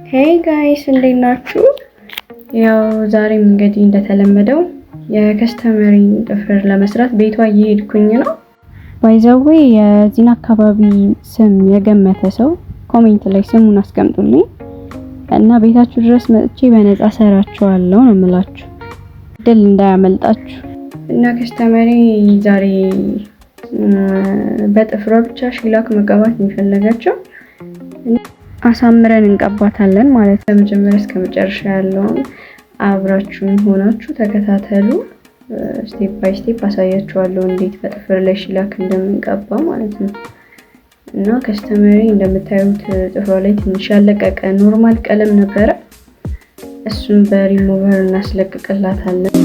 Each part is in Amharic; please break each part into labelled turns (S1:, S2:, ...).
S1: ሄይ ጋይስ እንዴት ናችሁ? ያው ዛሬም እንግዲህ እንደተለመደው የከስተመሪ ጥፍር ለመስራት ቤቷ እየሄድኩኝ ነው። ባይ ዘ ዌይ የዚህን አካባቢ ስም የገመተ ሰው ኮሜንት ላይ ስሙን አስቀምጡልኝ እና ቤታችሁ ድረስ መጥቼ በነፃ ሰራችኋለሁ ነው የምላችሁ። ድል እንዳያመልጣችሁ። እና ከስተመሪ ዛሬ በጥፍሯ ብቻ ሺላክ መቀባት የሚፈልጋቸው አሳምረን እንቀባታለን ማለት ነው። ከመጀመሪያ እስከ መጨረሻ ያለውን አብራችሁን ሆናችሁ ተከታተሉ። ስቴፕ ባይ ስቴፕ አሳያችኋለሁ እንዴት በጥፍር ላይ ሺላክ እንደምንቀባ ማለት ነው። እና ከስተመሪ እንደምታዩት ጥፍሯ ላይ ትንሽ ያለቀቀ ኖርማል ቀለም ነበረ። እሱን በሪሙቨር እናስለቅቅላታለን።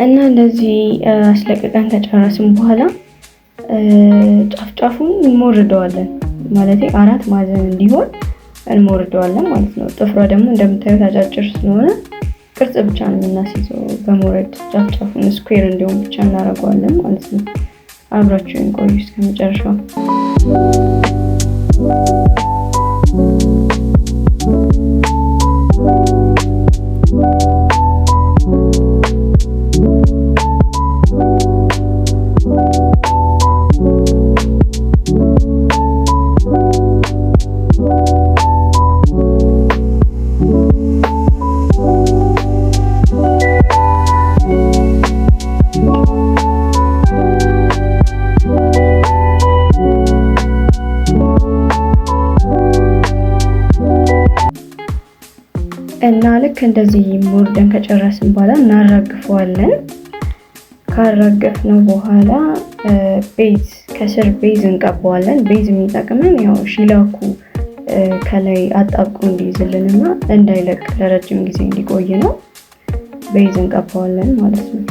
S1: እና እንደዚህ አስለቅቀን ከጨረስን በኋላ ጫፍጫፉን እንሞርደዋለን። ማለት አራት ማዕዘን እንዲሆን እንሞርደዋለን ማለት ነው። ጥፍሯ ደግሞ እንደምታዩት አጫጭር ስለሆነ ቅርጽ ብቻ ነው የምናስይዘው። በሞረድ ጫፍጫፉን ስኩዌር እንዲሆን ብቻ እናደርገዋለን ማለት ነው። አብራችሁን ቆዩ እስከመጨረሻው። እና ልክ እንደዚህ ሞርደን ከጨረስን በኋላ እናራግፈዋለን። ካራገፍነው በኋላ ቤዝ ከስር ቤዝ እንቀባዋለን። ቤዝ የሚጠቅመን ያው ሺላኩ ከላይ አጣብቆ እንዲይዝልንና እንዳይለቅ ለረጅም ጊዜ እንዲቆይ ነው። ቤዝ እንቀባዋለን ማለት ነው።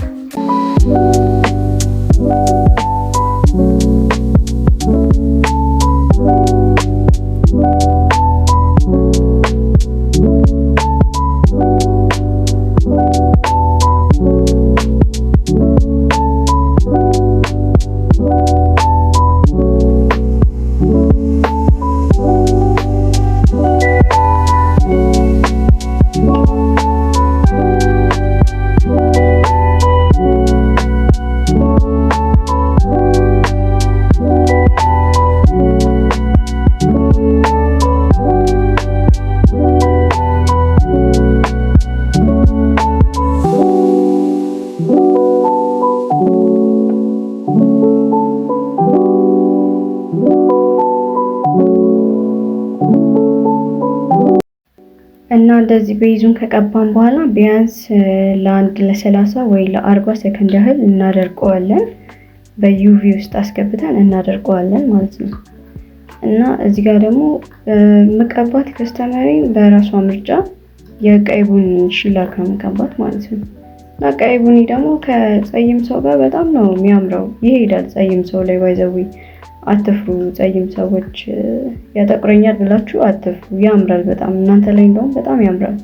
S1: እና እንደዚህ ቤዙን ከቀባን በኋላ ቢያንስ ለ30 ወይ ለ40 ሰከንድ ያህል እናደርቀዋለን። በዩቪ ውስጥ አስገብተን እናደርቀዋለን ማለት ነው። እና እዚህ ጋር ደግሞ መቀባት ከስተመሪ በራሷ ምርጫ የቀይ ቡኒ ሺላክ መቀባት ማለት ነው። እና ቀይ ቡኒ ደግሞ ከጸይም ሰው ጋር በጣም ነው የሚያምረው፣ ይሄዳል ጸይም ሰው ላይ። ባይዘዊ አትፍሩ፣ ጸይም ሰዎች ያጠቁረኛል ብላችሁ አትፍሩ፣ ያምራል በጣም። እናንተ ላይ እንደውም በጣም ያምራል።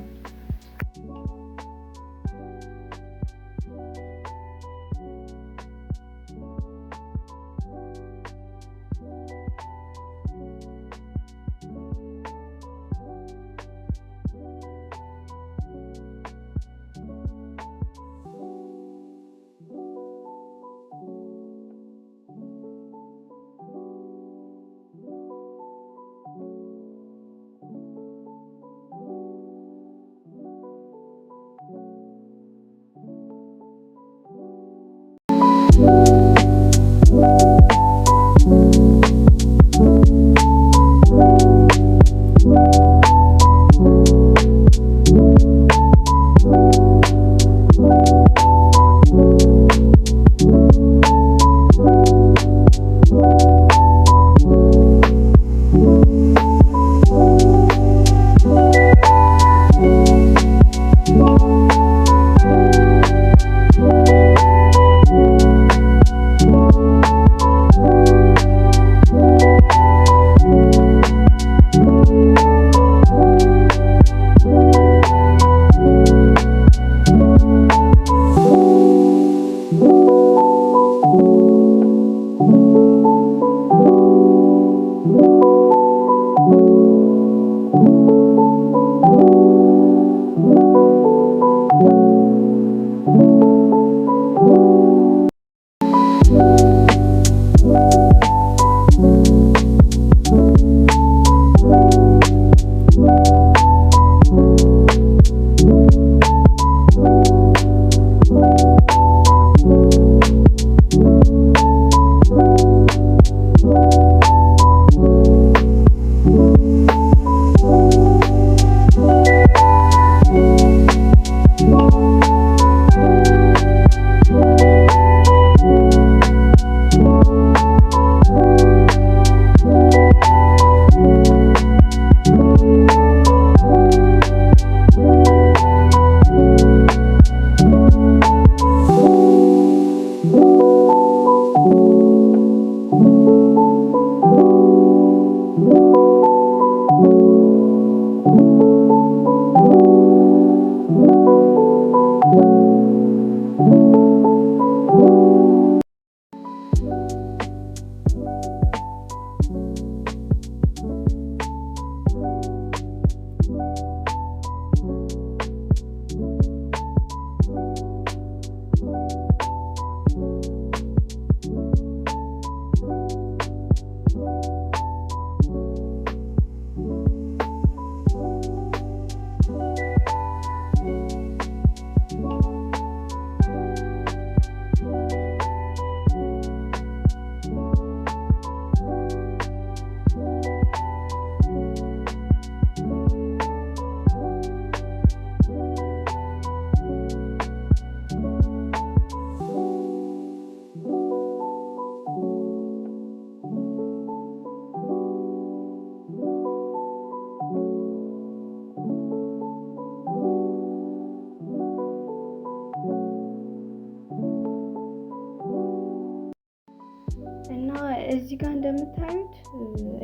S1: እንደምታዩት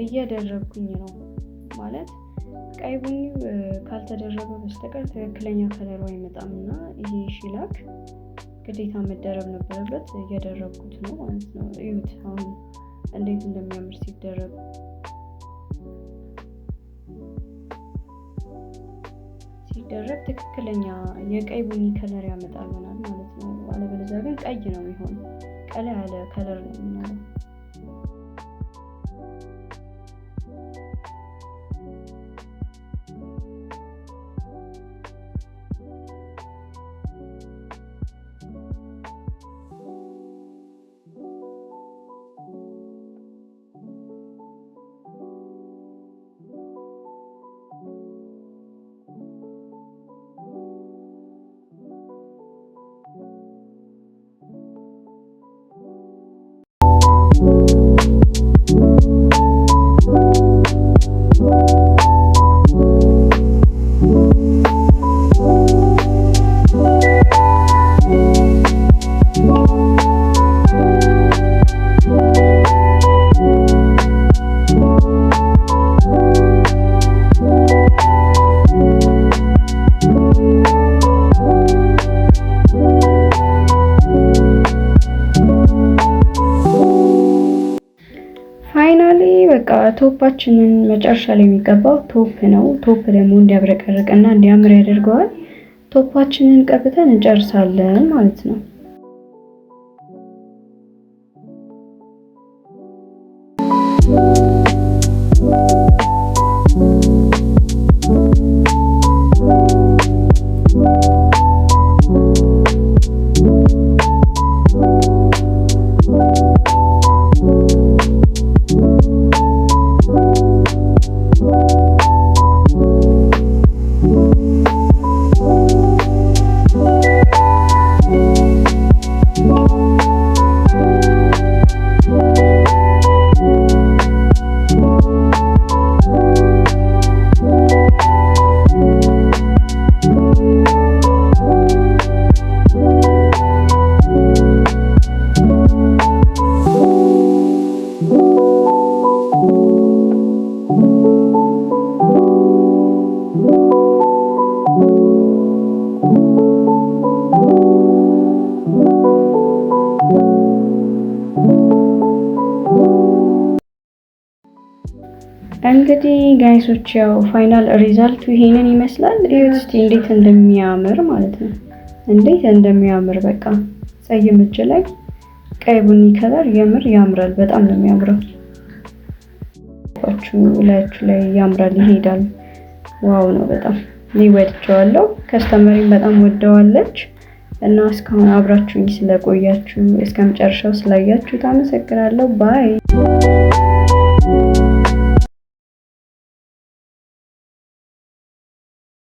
S1: እየደረግኩኝ ነው ማለት ቀይ ቡኒው ካልተደረገ በስተቀር ትክክለኛ ከለሩ አይመጣም እና ይሄ ሺላክ ግዴታ መደረብ ነበረበት። እየደረግኩት ነው ማለት ነው። እዩት አሁን እንዴት እንደሚያምር ሲደረግ። ትክክለኛ የቀይ ቡኒ ከለር ያመጣልናል ማለት ነው። አለበለዚያ ግን ቀይ ነው የሚሆነው። ቀላ ያለ ከለር ነው የሚሆነው። ፋይናሊ በቃ ቶፓችንን መጨረሻ ላይ የሚቀባው ቶፕ ነው። ቶፕ ደግሞ እንዲያብረቀርቅና እንዲያምር ያደርገዋል። ቶፓችንን ቀብተን እንጨርሳለን ማለት ነው። እንግዲህ ጋይሶች ያው ፋይናል ሪዛልቱ ይሄንን ይመስላል። እዩት እስቲ እንዴት እንደሚያምር ማለት ነው። እንዴት እንደሚያምር በቃ ፀይም እጅ ላይ ቀይ ቡኒ ከለር የምር ያምራል። በጣም ነው የሚያምረው። ላያችሁ ላይ ያምራል፣ ይሄዳል። ዋው ነው በጣም እኔ ወድጄዋለሁ። ከስተመሪም በጣም ወደዋለች እና እስካሁን አብራችሁኝ ስለቆያችሁ እስከመጨረሻው ስላያችሁ አመሰግናለሁ። ባይ